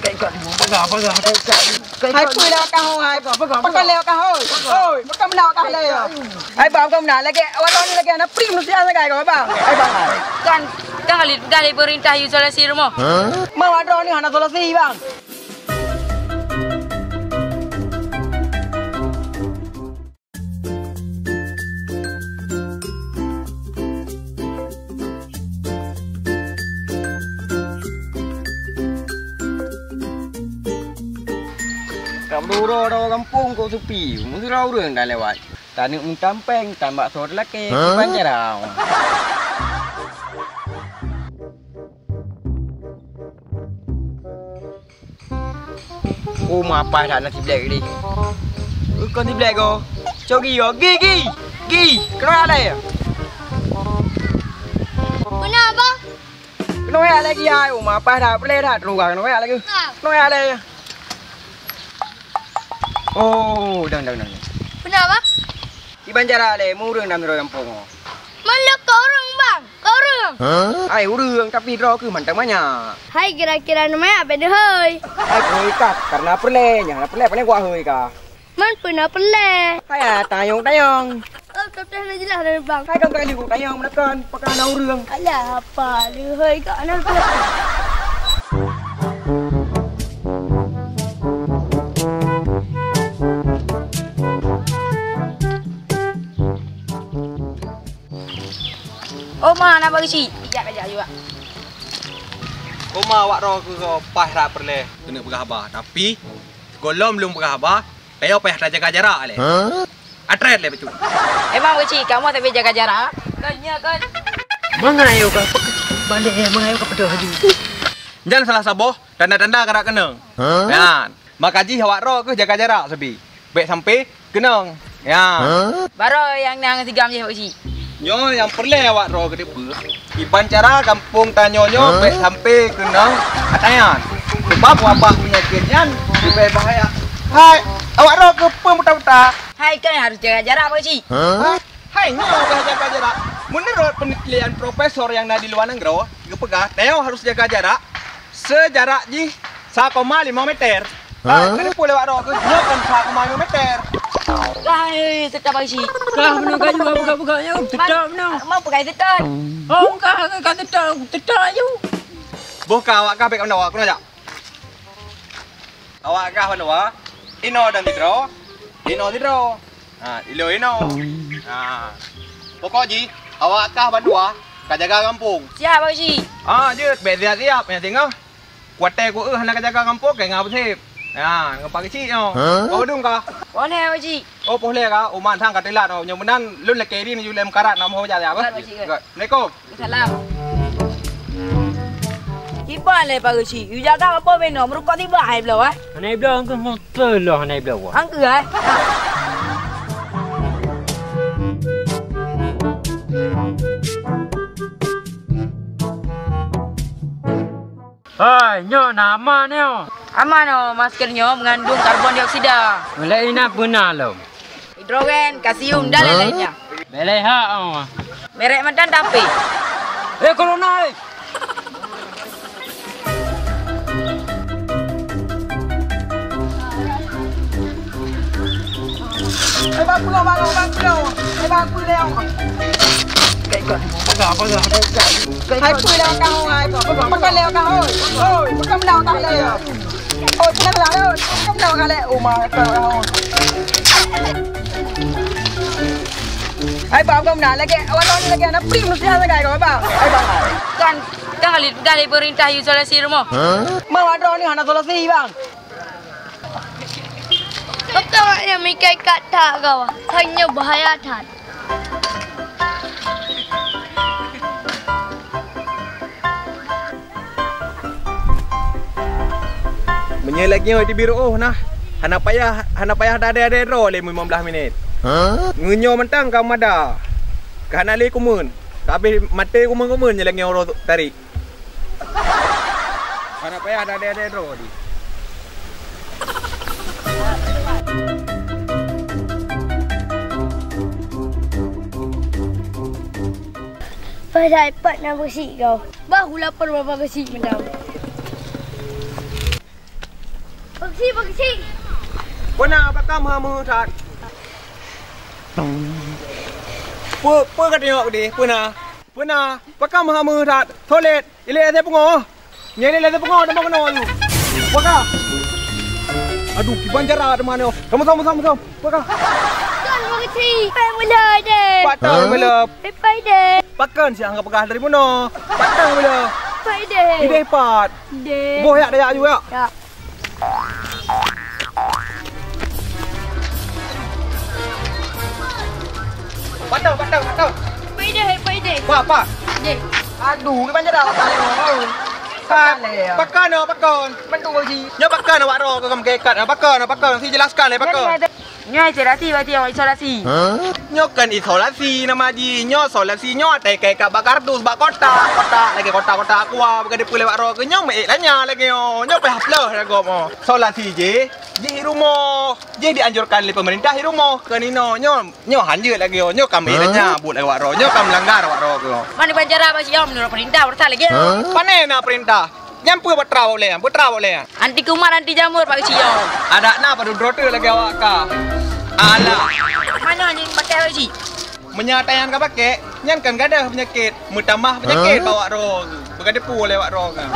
Hai pui leo cao hai, pakai leo cao oi, oi, pakai leo cao leo. Hai bang kau mana lagi? Awak ni lagi anak prim mesti ada gaya kau bang. Hai bang. Kan kali perintah isolasi rumah. Mau ada ni anak isolasi bang. Kamu ro kampung kau sepi, mesti rau orang dah lewat. Tani tampeng, tambak sore lagi, banyak rau. Oh, apa dah nasi black ni? Kau nasi black kau? Cogi yo, gi, kenapa ada ya? Kenapa? Kenapa lagi ya? Oh, apa dah play dah, kenapa lagi? Kenapa ada ya? Oh, dang. Kenapa? Di Banjara le, murung dalam ro kampung. Malah kau orang bang, kau orang. Ai urang tapi ro ke mantang banyak. Hai kira-kira namanya apa deh hai? Ai koi kat karena perlenya, paling gua hoi ka. Man pernah peleh. Hai tayong. Oh, tapi dah jelas dah bang. Hai kang kali ku tayong menekan pakai ana urang. Alah apa dia hai kat anak. Oma nak bagi si. Kejap juga. Oma awak ro ke pas rak perle kena berkhabar. Tapi golom belum berkhabar, payah dah jaga jarak le. Atret le betul. Emang bagi si, kamu tak boleh jaga jarak? Kan. Mengayo ka balik mengayo ka pedah haju. Jangan salah saboh, tanda-tanda karak kenang. Kan. Makaji awak ro ke jaga jarak sebi. Baik sampai kenang. Ya. Baru yang nang 3 je bagi si. Nyo yang perle awak ro ke depa. Iban cara kampung tanyonyo baik sampai kenang atayan. Sebab apa punya kenyan lebih bahaya. Hai, awak ro ke pemuta-muta. Hai kan harus jaga jarak bagi si. Hai, nyo jaga jarak. Menurut penelitian profesor yang ada di luar negeri, dia pegah, Teo harus jaga jarak sejarak ji 1,5 meter. Kenapa lewat ro ke? Nyo kan 1,5 meter. Hai, tetap bagi si. Kah menunggu juga buka-bukanya tetap menang. Mau pakai tekan. Oh, kah tetap ayu. Buka awak kah baik mana awak kena jak. Awak kah mana awak? Ino dan tidro. Ino. Pokok ji, awak kah bandua, kah jaga kampung. Siap bagi si. Je, baik siap. Yang tengah. Kuatai ku hendak jaga kampung ke ngap sip. Ngapa kecil nyo. Kau dum kah? Boleh bagi si. Oh, boleh kah? Uman thang kat telat oh. Yang menan lun lek kiri ni julem karat nak mau jalan apa? Assalamualaikum. Salam. Tiba le bagi si. You jaga apa beno? Merukak tiba hai belau ah. Hanai belau angka motor lah hanai belau. Angka ah. Hai, nyo nama nyo. Aman maskernya mengandung karbon dioksida, Mulai nak benar lo. hidrogen, kalsium dan lain-lainnya. Belai hak Merek madan tapi. corona. Bang pui leo. Hai pui leo cao hai, pakai leo cao oi, pakai leo cao leo. Oh, kenapa leo? Pakai leo cao leo. Oh, cao. Hai bang kau mana lagi? Awak ni lagi anak prim mesti ada gaya kau bang. Hai bang. Kan kali perintah isolasi rumah. Mau ada ni anak isolasi bang. Betul yang mikir kata kau. Hanya bahaya tan. Menyelaknya di biro nah. Hana payah ada ro le 15 minit. Ngenyo mentang kau mada. Kana le kumun. Tapi mate kumun nyelaknya ro tarik. Hana payah ada ro di. Dapat nak bersih kau. Baru lapar bapa bersih macam. Bersih. Pernah pakam hamu tak? Apa kat tengok di? Pernah pakam hamu tak? Toilet, ile saya pengoh. Nyai ile saya pengoh dah mau kena you. Pakam. Aduh, kiban jarak di mana? Kamu. Pakam. Kan bersih. Pai mula deh. Patang bela. Pai deh. Pakan siang ke pegah dari mana? Patang bela. Pai deh. Ide pat. Deh. Boh yak dah you ya. Ya. Patang. Pai deh. Apa? Deh. Aduh, cái bánh ra đâu ơi. Pakan. Bantu sih. Nyo pakan awak ro ke kam kekat. Pakan. Si jelaskan le pakan. Nyai isolasi berarti orang isolasi. Nyo kan isolasi nama ji. Nyo isolasi nyo te kekat bak kardus bak kotak lagi kotak aqua bergade pule awak ro ke nyo me lanya lagi yo. Nyo pe haplah rago mo. Isolasi je. Di rumah. Je dianjurkan oleh pemerintah di rumah. Ke nino nyo hanjut lagi yo. Nyo kam lanya but awak ro. Nyo kam langgar awak ro ke. Mana banjara bagi om menurut perintah bertal lagi. Panena perintah. Nyampu putra boleh. Anti kumar anti jamur Pak Uci om. Ada na padu drote lagi awak ka. Alah. Mana ni pakai Uci? Menyatakan ka pakai, nyan kan gada penyakit, mutamah penyakit bawa ro. Bergade pu lewat ro kan.